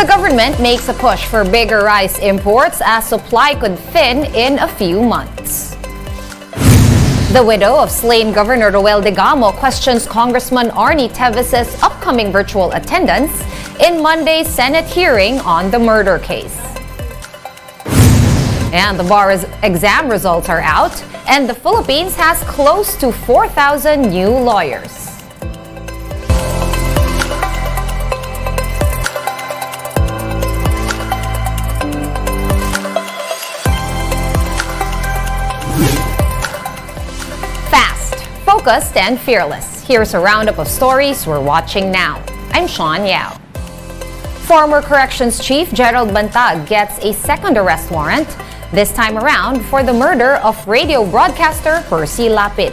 The government makes a push for bigger rice imports as supply could thin in a few months. The widow of slain Governor Roel Digamo questions Congressman Arnie Teves' upcoming virtual attendance in Monday's Senate hearing on the murder case. And the bar's exam results are out, and the Philippines has close to 4,000 new lawyers. Focused and fearless. Here's a roundup of stories we're watching now. I'm Sean Yao. Former Corrections Chief Gerald Bantag gets a second arrest warrant, this time around for the murder of radio broadcaster Percy Lapid.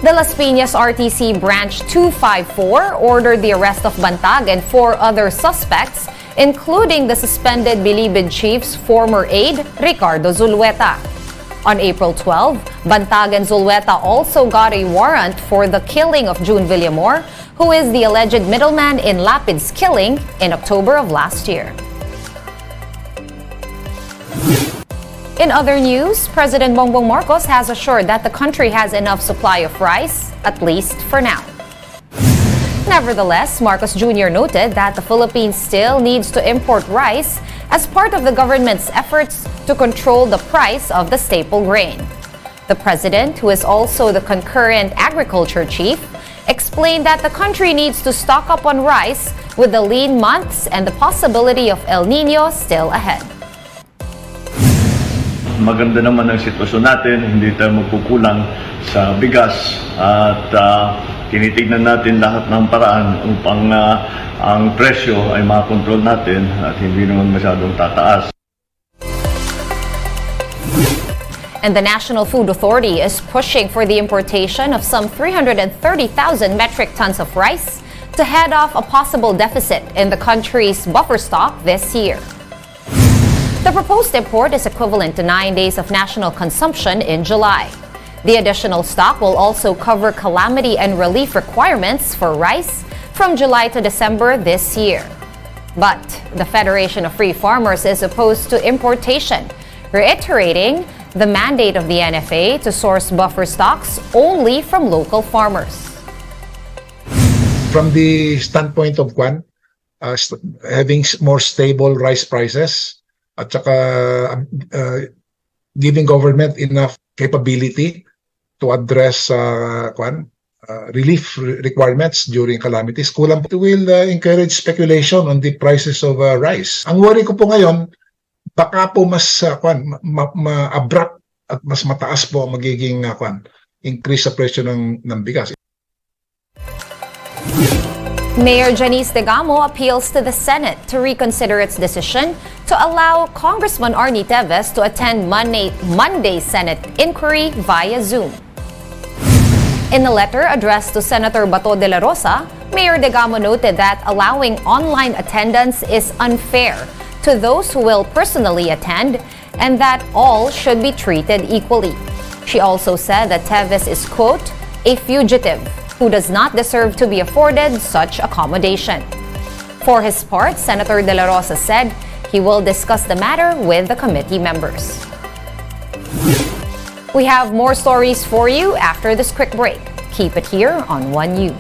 The Las Piñas RTC Branch 254 ordered the arrest of Bantag and 4 other suspects, including the suspended Bilibid chief's former aide, Ricardo Zulueta. On April 12, Bantag and Zulueta also got a warrant for the killing of June Villamor, who is the alleged middleman in Lapid's killing in October of last year. In other news, President Bongbong Marcos has assured that the country has enough supply of rice, at least for now. Nevertheless, Marcos Jr. noted that the Philippines still needs to import rice as part of the government's efforts to control the price of the staple grain. The president, who is also the concurrent agriculture chief, explained that the country needs to stock up on rice with the lean months and the possibility of El Nino still ahead. Maganda naman ang sitwasyon natin, hindi tayo magkukulang sa bigas at tinitignan natin lahat ng paraan upang ang presyo ay makontrol natin at hindi naman masyadong tataas. And the National Food Authority is pushing for the importation of some 330,000 metric tons of rice to head off a possible deficit in the country's buffer stock this year. The proposed import is equivalent to 9 days of national consumption in July. The additional stock will also cover calamity and relief requirements for rice from July to December this year. But the Federation of Free Farmers is opposed to importation, reiterating the mandate of the NFA to source buffer stocks only from local farmers. From the standpoint of having more stable rice prices at saka giving government enough capability to address relief requirements during calamities, kulang it will encourage speculation on the prices of rice. Ang worry ko po ngayon, baka po mas abrupt at mas mataas po ang magiging increase sa presyo ng bigas. Mayor Janice Digamo appeals to the Senate to reconsider its decision to allow Congressman Arnie Teves to attend Monday's Senate inquiry via Zoom. In a letter addressed to Senator Bato de la Rosa, Mayor Digamo noted that allowing online attendance is unfair to those who will personally attend and that all should be treated equally. She also said that Teves is, quote, a fugitive who does not deserve to be afforded such accommodation. For his part, Senator De La Rosa said he will discuss the matter with the committee members. We have more stories for you after this quick break. Keep it here on One News.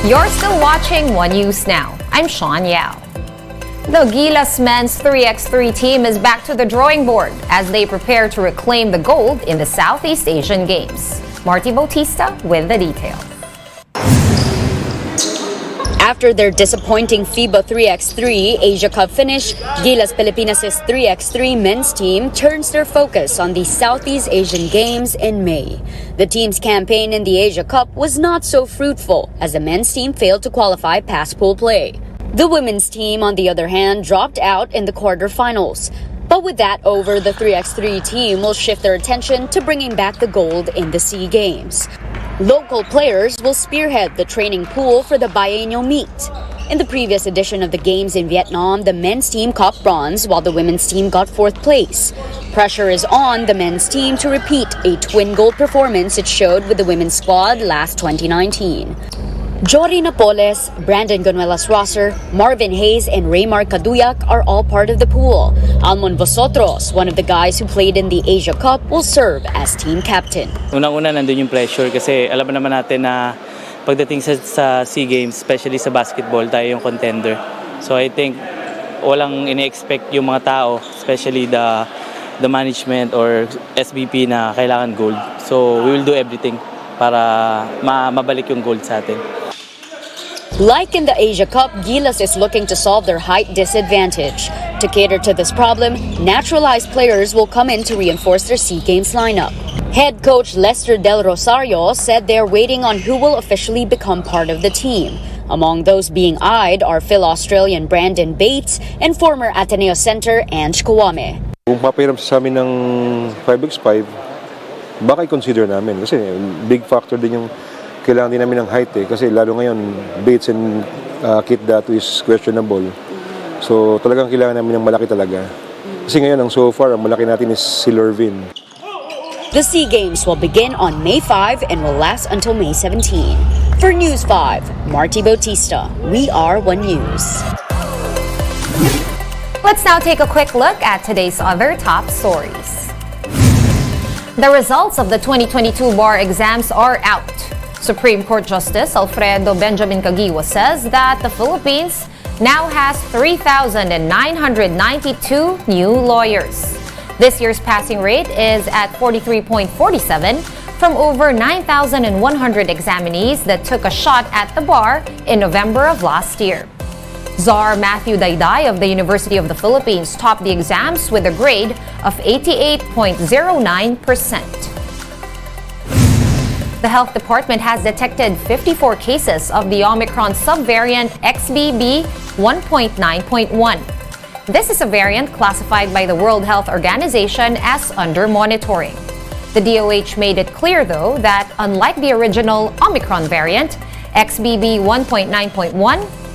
You're still watching One News Now. I'm Sean Yao. The Gilas men's 3x3 team is back to the drawing board as they prepare to reclaim the gold in the Southeast Asian Games. Marty Bautista with the details. After their disappointing FIBA 3x3 Asia Cup finish, Gilas Pilipinas' 3x3 men's team turns their focus on the Southeast Asian Games in May. The team's campaign in the Asia Cup was not so fruitful as the men's team failed to qualify past pool play. The women's team, on the other hand, dropped out in the quarterfinals. But with that over, the 3x3 team will shift their attention to bringing back the gold in the SEA Games. Local players will spearhead the training pool for the biennial meet. In the previous edition of the Games in Vietnam, the men's team caught bronze while the women's team got 4th place. Pressure is on the men's team to repeat a twin gold performance it showed with the women's squad last 2019. Jory Napoles, Brandon Gonuelas-Rosser, Marvin Hayes, and Raymar Caduyak are all part of the pool. Almon Vosotros, one of the guys who played in the Asia Cup, will serve as team captain. Unang-una nandun yung pressure kasi alam naman natin na pagdating sa SEA Games, especially sa basketball, tayo yung contender. So I think walang ini-expect yung mga tao, especially the management or SBP na kailangan gold. So we will do everything para mabalik yung gold sa atin. Like in the Asia Cup, Gilas is looking to solve their height disadvantage. To cater to this problem, naturalized players will come in to reinforce their SEA Games lineup. Head coach Lester Del Rosario said they're waiting on who will officially become part of the team. Among those being eyed are Phil-Australian Brandon Bates and former Ateneo center Ange Kawame. Kung papahiram sa amin ng 5x5, baka i-consider namin kasi big factor din yung kailangan din namin ng height kasi lalo ngayon Bates and Kit Datu is questionable. So talagang kailangan namin ng malaki talaga. Kasi ngayon ang so far ang malaki natin is si Lurvin. The SEA Games will begin on May 5 and will last until May 17. For News 5, Marty Bautista, we are One News. Let's now take a quick look at today's other top stories. The results of the 2022 bar exams are out. Supreme Court Justice Alfredo Benjamin Caguioa says that the Philippines now has 3,992 new lawyers. This year's passing rate is at 43.47 from over 9,100 examinees that took a shot at the bar in November of last year. Czar Matthew Dayday of the University of the Philippines topped the exams with a grade of 88.09%. The Health Department has detected 54 cases of the Omicron subvariant XBB 1.9.1. This is a variant classified by the World Health Organization as under monitoring. The DOH made it clear, though, that unlike the original Omicron variant, XBB 1.9.1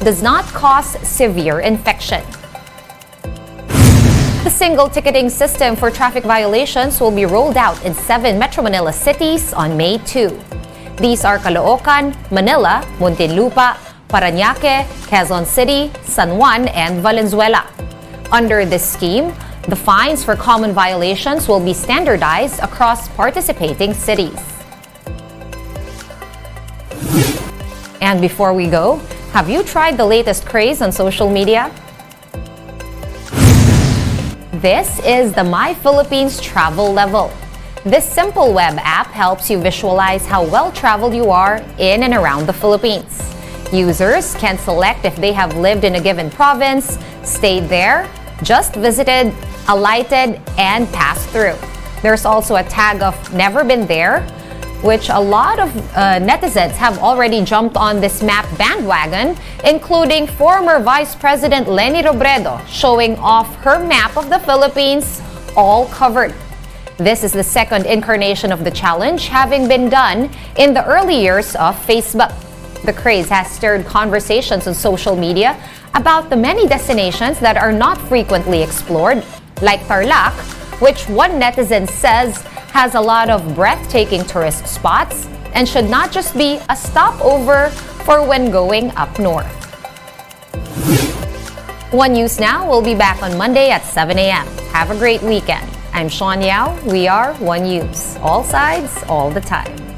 does not cause severe infection. The single ticketing system for traffic violations will be rolled out in 7 Metro Manila cities on May 2. These are Caloocan, Manila, Muntinlupa, Parañaque, Quezon City, San Juan, and Valenzuela. Under this scheme, the fines for common violations will be standardized across participating cities. And before we go, have you tried the latest craze on social media? This is the My Philippines Travel Level. This simple web app helps you visualize how well-traveled you are in and around the Philippines. Users can select if they have lived in a given province, stayed there, just visited, alighted, and passed through. There's also a tag of never been there, which a lot of netizens have already jumped on this map bandwagon, including former Vice President Leni Robredo showing off her map of the Philippines, all covered. This is the second incarnation of the challenge, having been done in the early years of Facebook. The craze has stirred conversations on social media about the many destinations that are not frequently explored, like Tarlac, which one netizen says has a lot of breathtaking tourist spots and should not just be a stopover for when going up north. One News Now will be back on Monday at 7 a.m. Have a great weekend. I'm Sean Yao. We are One News. All sides, all the time.